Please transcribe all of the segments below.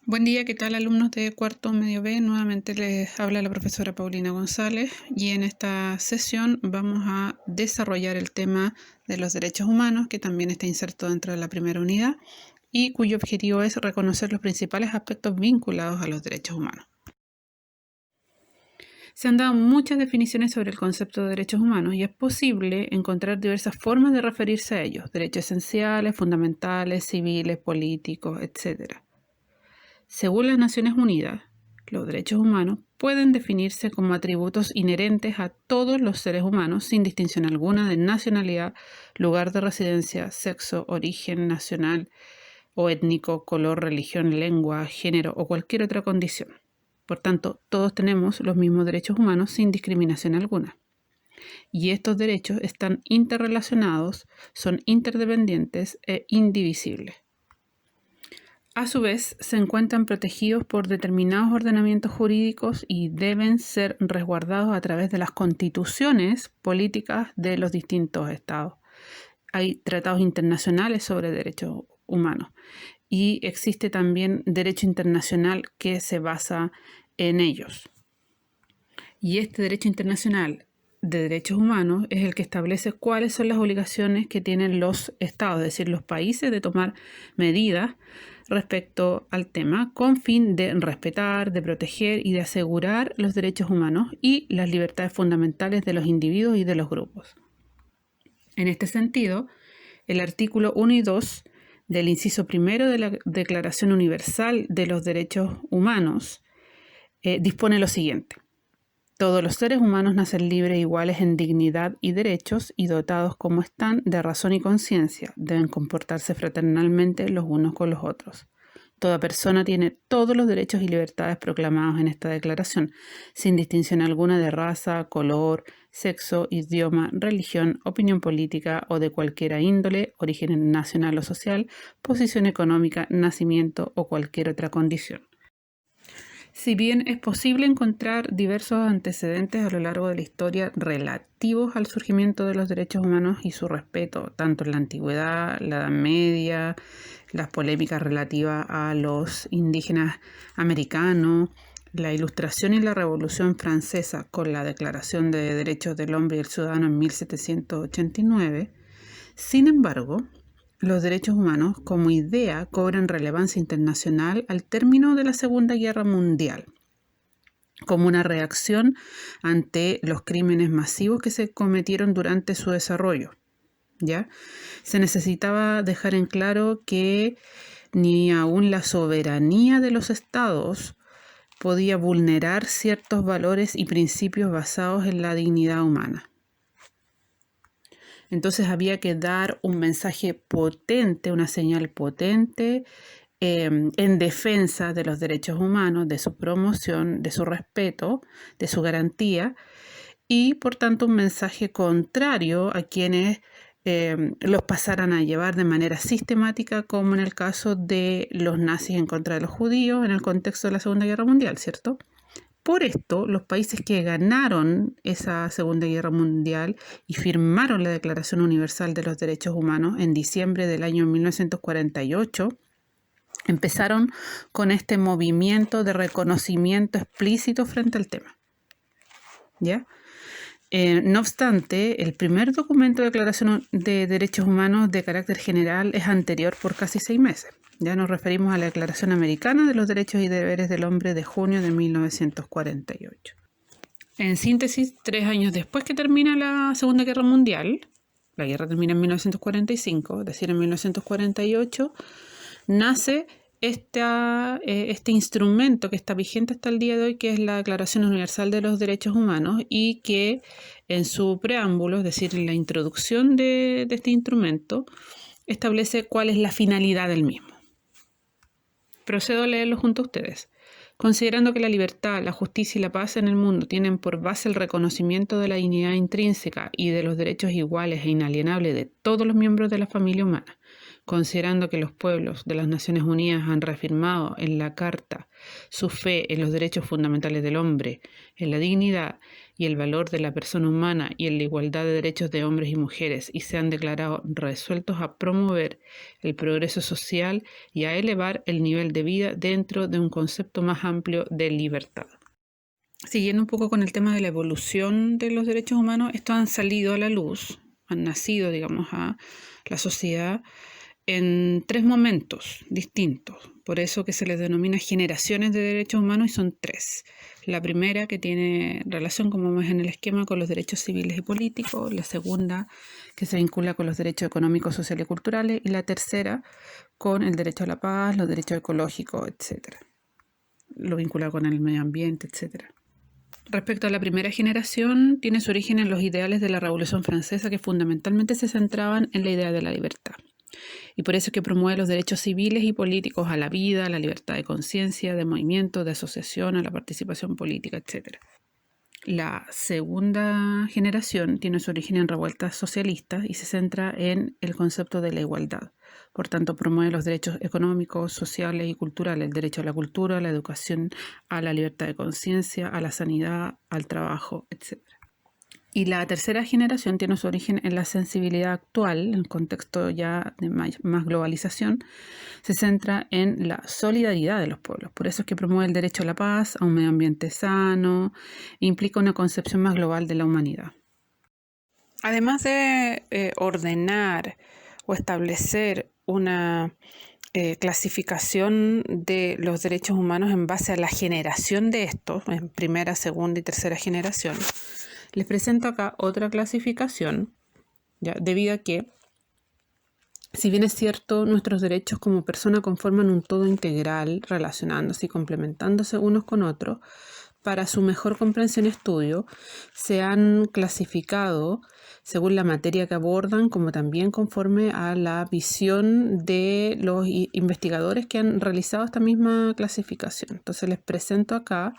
Buen día, ¿qué tal alumnos de cuarto medio B? Nuevamente les habla la profesora Paulina González y en esta sesión vamos a desarrollar el tema de los derechos humanos, que también está inserto dentro de la primera unidad y cuyo objetivo es reconocer los principales aspectos vinculados a los derechos humanos. Se han dado muchas definiciones sobre el concepto de derechos humanos y es posible encontrar diversas formas de referirse a ellos: derechos esenciales, fundamentales, civiles, políticos, etc. Según las Naciones Unidas, los derechos humanos pueden definirse como atributos inherentes a todos los seres humanos sin distinción alguna de nacionalidad, lugar de residencia, sexo, origen nacional o étnico, color, religión, lengua, género o cualquier otra condición. Por tanto, todos tenemos los mismos derechos humanos sin discriminación alguna. Y estos derechos están interrelacionados, son interdependientes e indivisibles. A su vez, se encuentran protegidos por determinados ordenamientos jurídicos y deben ser resguardados a través de las constituciones políticas de los distintos estados. Hay tratados internacionales sobre derechos humanos y existe también derecho internacional que se basa en ellos. Y este derecho internacional de derechos humanos es el que establece cuáles son las obligaciones que tienen los estados, es decir, los países, de tomar medidas respecto al tema con fin de respetar, de proteger y de asegurar los derechos humanos y las libertades fundamentales de los individuos y de los grupos. En este sentido, el artículo 1 y 2 del inciso primero de la Declaración Universal de los Derechos Humanos dispone lo siguiente: todos los seres humanos nacen libres e iguales en dignidad y derechos y dotados como están de razón y conciencia. Deben comportarse fraternalmente los unos con los otros. Toda persona tiene todos los derechos y libertades proclamados en esta declaración, sin distinción alguna de raza, color, sexo, idioma, religión, opinión política o de cualquier índole, origen nacional o social, posición económica, nacimiento o cualquier otra condición. Si bien es posible encontrar diversos antecedentes a lo largo de la historia relativos al surgimiento de los derechos humanos y su respeto, tanto en la antigüedad, la Edad Media, las polémicas relativas a los indígenas americanos, la Ilustración y la Revolución Francesa con la Declaración de Derechos del Hombre y el Ciudadano en 1789, sin embargo, los derechos humanos como idea cobran relevancia internacional al término de la Segunda Guerra Mundial, como una reacción ante los crímenes masivos que se cometieron durante su desarrollo. ¿Ya? Se necesitaba dejar en claro que ni aún la soberanía de los estados podía vulnerar ciertos valores y principios basados en la dignidad humana. Entonces había que dar un mensaje potente, una señal potente en defensa de los derechos humanos, de su promoción, de su respeto, de su garantía, y por tanto un mensaje contrario a quienes los pasaran a llevar de manera sistemática, como en el caso de los nazis en contra de los judíos en el contexto de la Segunda Guerra Mundial, ¿cierto? Por esto, los países que ganaron esa Segunda Guerra Mundial y firmaron la Declaración Universal de los Derechos Humanos en diciembre del año 1948, empezaron con este movimiento de reconocimiento explícito frente al tema. ¿Ya? No obstante, el primer documento de Declaración de Derechos Humanos de carácter general es anterior por casi 6 meses. Ya nos referimos a la Declaración Americana de los Derechos y Deberes del Hombre de junio de 1948. En síntesis, 3 años después que termina la Segunda Guerra Mundial, la guerra termina en 1945, es decir, en 1948, nace este instrumento que está vigente hasta el día de hoy, que es la Declaración Universal de los Derechos Humanos, y que en su preámbulo, es decir, en la introducción de este instrumento, establece cuál es la finalidad del mismo. Procedo a leerlo junto a ustedes. Considerando que la libertad, la justicia y la paz en el mundo tienen por base el reconocimiento de la dignidad intrínseca y de los derechos iguales e inalienables de todos los miembros de la familia humana, considerando que los pueblos de las Naciones Unidas han reafirmado en la Carta su fe en los derechos fundamentales del hombre, en la dignidad y el valor de la persona humana y en la igualdad de derechos de hombres y mujeres y se han declarado resueltos a promover el progreso social y a elevar el nivel de vida dentro de un concepto más amplio de libertad. Siguiendo un poco con el tema de la evolución de los derechos humanos, estos han salido a la luz, han nacido, digamos, a la sociedad en 3 momentos distintos. Por eso que se les denomina generaciones de derechos humanos y son 3. La primera, que tiene relación, como vemos en el esquema, con los derechos civiles y políticos. La segunda, que se vincula con los derechos económicos, sociales y culturales. Y la tercera, con el derecho a la paz, los derechos ecológicos, etc. Lo vincula con el medio ambiente, etc. Respecto a la primera generación, tiene su origen en los ideales de la Revolución Francesa que fundamentalmente se centraban en la idea de la libertad. Y por eso es que promueve los derechos civiles y políticos a la vida, a la libertad de conciencia, de movimiento, de asociación, a la participación política, etc. La segunda generación tiene su origen en revueltas socialistas y se centra en el concepto de la igualdad. Por tanto, promueve los derechos económicos, sociales y culturales, el derecho a la cultura, a la educación, a la libertad de conciencia, a la sanidad, al trabajo, etc. Y la tercera generación tiene su origen en la sensibilidad actual, en el contexto ya de más globalización, se centra en la solidaridad de los pueblos. Por eso es que promueve el derecho a la paz, a un medio ambiente sano, e implica una concepción más global de la humanidad. Además de ordenar o establecer una clasificación de los derechos humanos en base a la generación de estos, en primera, segunda y tercera generación, les presento acá otra clasificación, ¿ya? Debido a que, si bien es cierto, nuestros derechos como persona conforman un todo integral, relacionándose y complementándose unos con otros, para su mejor comprensión y estudio, se han clasificado según la materia que abordan, como también conforme a la visión de los investigadores que han realizado esta misma clasificación. Entonces les presento acá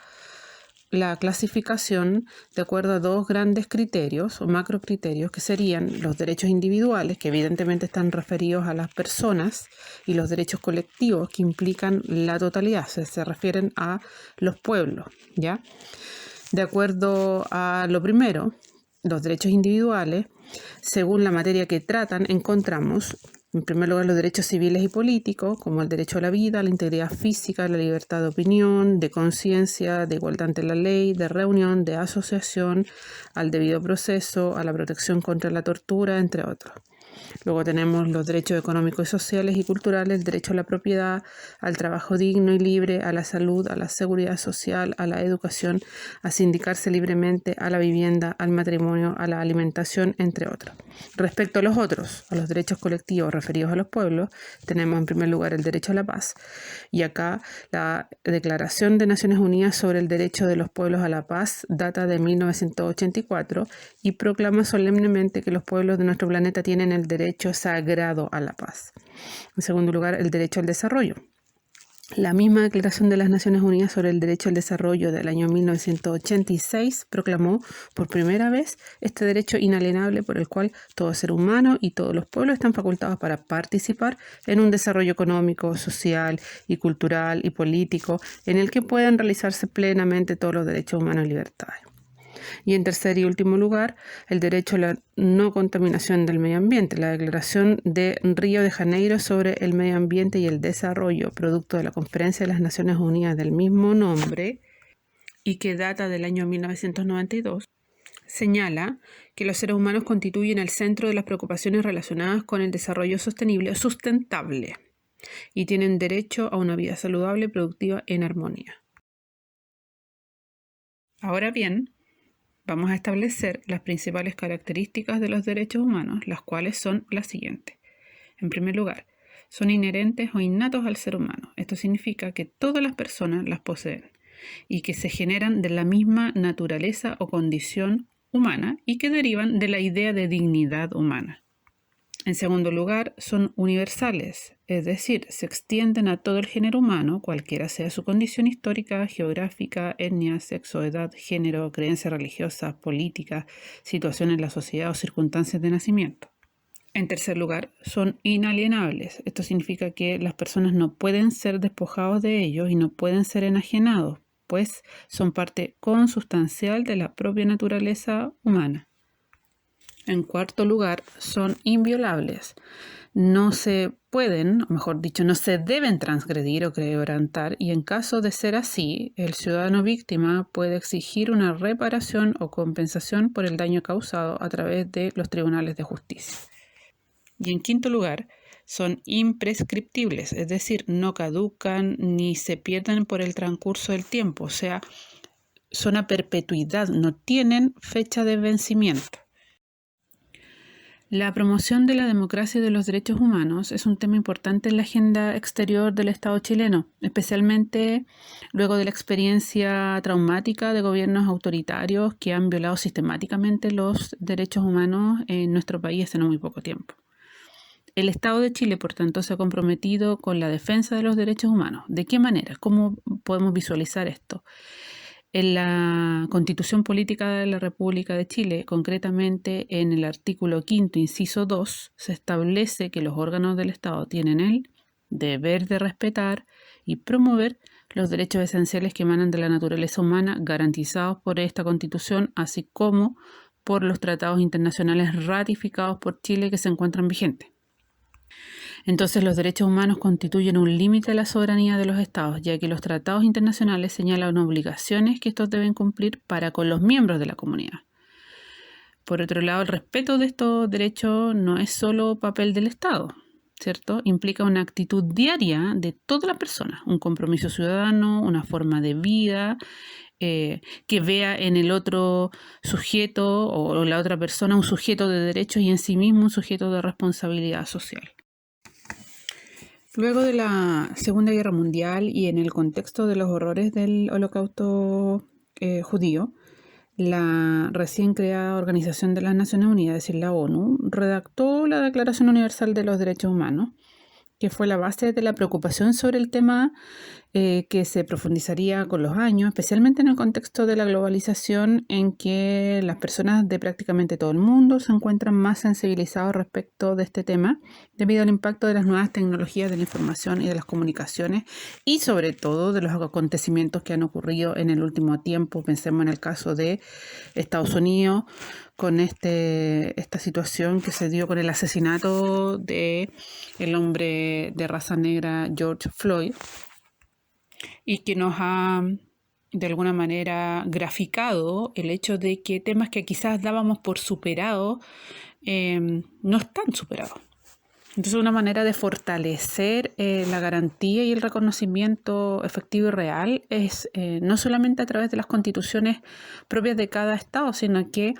la clasificación de acuerdo a 2 grandes criterios o macrocriterios que serían los derechos individuales, que evidentemente están referidos a las personas, y los derechos colectivos, que implican la totalidad, se refieren a los pueblos, ¿ya? De acuerdo a lo primero, los derechos individuales, según la materia que tratan, encontramos en primer lugar los derechos civiles y políticos, como el derecho a la vida, a la integridad física, la libertad de opinión, de conciencia, de igualdad ante la ley, de reunión, de asociación, al debido proceso, a la protección contra la tortura, entre otros. Luego tenemos los derechos económicos y sociales y culturales, el derecho a la propiedad, al trabajo digno y libre, a la salud, a la seguridad social, a la educación, a sindicarse libremente, a la vivienda, al matrimonio, a la alimentación, entre otros. Respecto a los otros, a los derechos colectivos referidos a los pueblos, tenemos en primer lugar el derecho a la paz. Y acá la Declaración de Naciones Unidas sobre el Derecho de los Pueblos a la Paz data de 1984 y proclama solemnemente que los pueblos de nuestro planeta tienen el derecho sagrado a la paz. En segundo lugar, el derecho al desarrollo. La misma Declaración de las Naciones Unidas sobre el Derecho al Desarrollo del año 1986 proclamó por primera vez este derecho inalienable por el cual todo ser humano y todos los pueblos están facultados para participar en un desarrollo económico, social y cultural y político en el que puedan realizarse plenamente todos los derechos humanos y libertades. Y en tercer y último lugar, el derecho a la no contaminación del medio ambiente, la Declaración de Río de Janeiro sobre el medio ambiente y el desarrollo, producto de la Conferencia de las Naciones Unidas del mismo nombre y que data del año 1992, señala que los seres humanos constituyen el centro de las preocupaciones relacionadas con el desarrollo sostenible o sustentable y tienen derecho a una vida saludable y productiva en armonía. Ahora bien, vamos a establecer las principales características de los derechos humanos, las cuales son las siguientes. En primer lugar, son inherentes o innatos al ser humano. Esto significa que todas las personas las poseen y que se generan de la misma naturaleza o condición humana y que derivan de la idea de dignidad humana. En segundo lugar, son universales, es decir, se extienden a todo el género humano, cualquiera sea su condición histórica, geográfica, etnia, sexo, edad, género, creencia religiosa, política, situación en la sociedad o circunstancias de nacimiento. En tercer lugar, son inalienables. Esto significa que las personas no pueden ser despojados de ellos y no pueden ser enajenados pues son parte consustancial de la propia naturaleza humana. En cuarto lugar, son inviolables. No se pueden, o mejor dicho, no se deben transgredir o quebrantar, y en caso de ser así, el ciudadano víctima puede exigir una reparación o compensación por el daño causado a través de los tribunales de justicia. Y en quinto lugar, son imprescriptibles, es decir, no caducan ni se pierden por el transcurso del tiempo, o sea, son a perpetuidad, no tienen fecha de vencimiento. La promoción de la democracia y de los derechos humanos es un tema importante en la agenda exterior del Estado chileno, especialmente luego de la experiencia traumática de gobiernos autoritarios que han violado sistemáticamente los derechos humanos en nuestro país hace no muy poco tiempo. El Estado de Chile, por tanto, se ha comprometido con la defensa de los derechos humanos. ¿De qué manera? ¿Cómo podemos visualizar esto? En la Constitución Política de la República de Chile, concretamente en el artículo 5, inciso 2, se establece que los órganos del Estado tienen el deber de respetar y promover los derechos esenciales que emanan de la naturaleza humana garantizados por esta Constitución, así como por los tratados internacionales ratificados por Chile que se encuentran vigentes. Entonces, los derechos humanos constituyen un límite a la soberanía de los estados, ya que los tratados internacionales señalan obligaciones que estos deben cumplir para con los miembros de la comunidad. Por otro lado, el respeto de estos derechos no es solo papel del Estado, ¿cierto? Implica una actitud diaria de todas las personas, un compromiso ciudadano, una forma de vida, que vea en el otro sujeto o la otra persona un sujeto de derechos y en sí mismo un sujeto de responsabilidad social. Luego de la Segunda Guerra Mundial y en el contexto de los horrores del Holocausto judío, la recién creada Organización de las Naciones Unidas, es decir, la ONU, redactó la Declaración Universal de los Derechos Humanos, que fue la base de la preocupación sobre el tema que se profundizaría con los años, especialmente en el contexto de la globalización, en que las personas de prácticamente todo el mundo se encuentran más sensibilizados respecto de este tema, debido al impacto de las nuevas tecnologías de la información y de las comunicaciones, y sobre todo de los acontecimientos que han ocurrido en el último tiempo. Pensemos en el caso de Estados Unidos, con esta situación que se dio con el asesinato de el hombre de raza negra George Floyd, y que nos ha de alguna manera graficado el hecho de que temas que quizás dábamos por superados no están superados. Entonces, una manera de fortalecer la garantía y el reconocimiento efectivo y real es no solamente a través de las constituciones propias de cada estado, sino que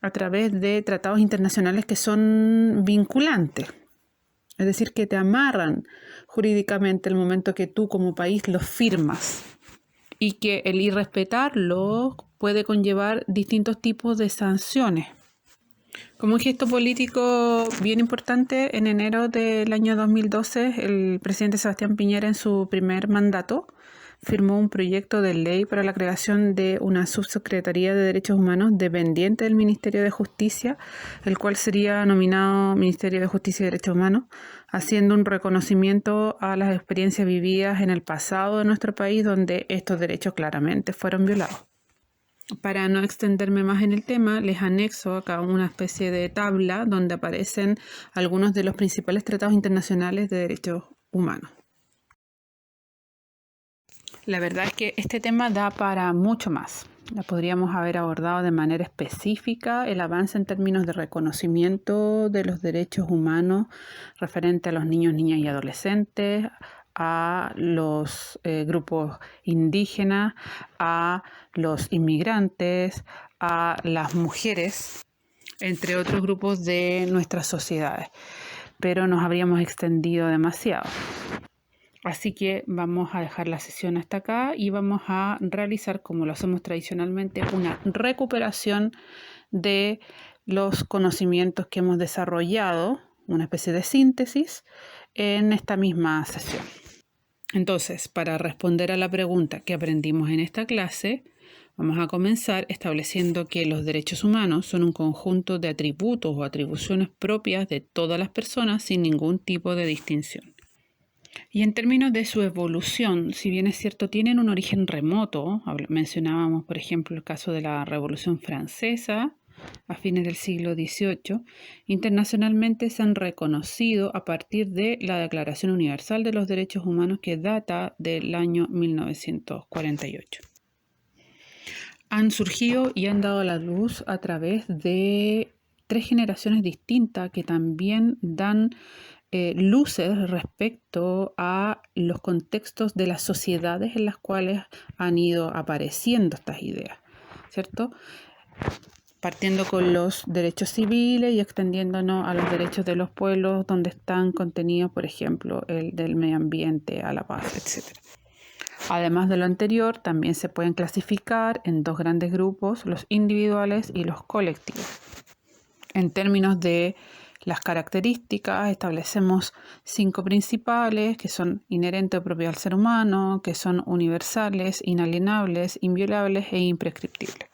a través de tratados internacionales que son vinculantes. Es decir, que te amarran jurídicamente el momento que tú como país los firmas, y que el irrespetarlo puede conllevar distintos tipos de sanciones. Como un gesto político bien importante, en enero del año 2012, el presidente Sebastián Piñera, en su primer mandato, firmó un proyecto de ley para la creación de una subsecretaría de Derechos Humanos dependiente del Ministerio de Justicia, el cual sería nominado Ministerio de Justicia y Derechos Humanos, haciendo un reconocimiento a las experiencias vividas en el pasado de nuestro país, donde estos derechos claramente fueron violados. Para no extenderme más en el tema, les anexo acá una especie de tabla donde aparecen algunos de los principales tratados internacionales de derechos humanos. La verdad es que este tema da para mucho más. La podríamos haber abordado de manera específica el avance en términos de reconocimiento de los derechos humanos referente a los niños, niñas y adolescentes, a los grupos indígenas, a los inmigrantes, a las mujeres, entre otros grupos de nuestras sociedades. Pero nos habríamos extendido demasiado. Así que vamos a dejar la sesión hasta acá y vamos a realizar, como lo hacemos tradicionalmente, una recuperación de los conocimientos que hemos desarrollado, una especie de síntesis, en esta misma sesión. Entonces, para responder a la pregunta que aprendimos en esta clase, vamos a comenzar estableciendo que los derechos humanos son un conjunto de atributos o atribuciones propias de todas las personas sin ningún tipo de distinción. Y en términos de su evolución, si bien es cierto, tienen un origen remoto, mencionábamos por ejemplo el caso de la Revolución Francesa a fines del siglo XVIII, internacionalmente se han reconocido a partir de la Declaración Universal de los Derechos Humanos que data del año 1948. Han surgido y han dado a la luz a través de 3 generaciones distintas que también dan luces respecto a los contextos de las sociedades en las cuales han ido apareciendo estas ideas, ¿cierto? Partiendo con los derechos civiles y extendiéndonos a los derechos de los pueblos donde están contenidos, por ejemplo, el del medio ambiente, a la paz, etc. Además de lo anterior, también se pueden clasificar en 2 grandes grupos, los individuales y los colectivos. En términos de las características, establecemos 5 principales que son inherentes o propios al ser humano, que son universales, inalienables, inviolables e imprescriptibles.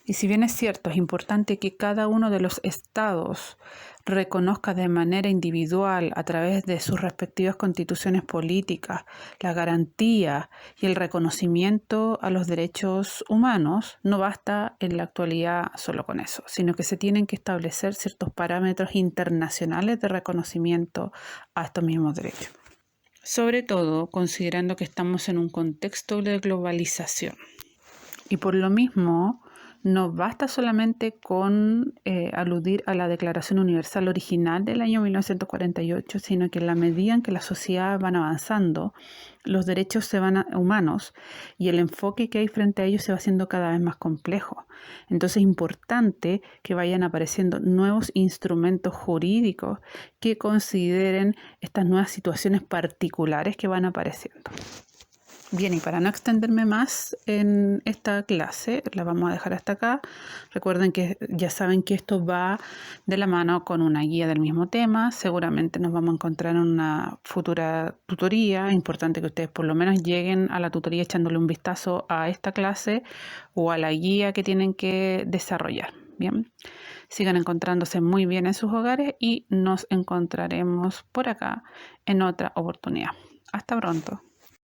Y si bien es cierto, es importante que cada uno de los estados reconozca de manera individual a través de sus respectivas constituciones políticas la garantía y el reconocimiento a los derechos humanos, no basta en la actualidad solo con eso, sino que se tienen que establecer ciertos parámetros internacionales de reconocimiento a estos mismos derechos. Sobre todo considerando que estamos en un contexto de globalización. Y por lo mismo, no basta solamente con aludir a la Declaración Universal original del año 1948, sino que en la medida en que las sociedades van avanzando, los derechos humanos y el enfoque que hay frente a ellos se va haciendo cada vez más complejo. Entonces es importante que vayan apareciendo nuevos instrumentos jurídicos que consideren estas nuevas situaciones particulares que van apareciendo. Bien, y para no extenderme más en esta clase, la vamos a dejar hasta acá. Recuerden que ya saben que esto va de la mano con una guía del mismo tema. Seguramente nos vamos a encontrar en una futura tutoría. Es importante que ustedes por lo menos lleguen a la tutoría echándole un vistazo a esta clase o a la guía que tienen que desarrollar. Bien, sigan encontrándose muy bien en sus hogares y nos encontraremos por acá en otra oportunidad. Hasta pronto.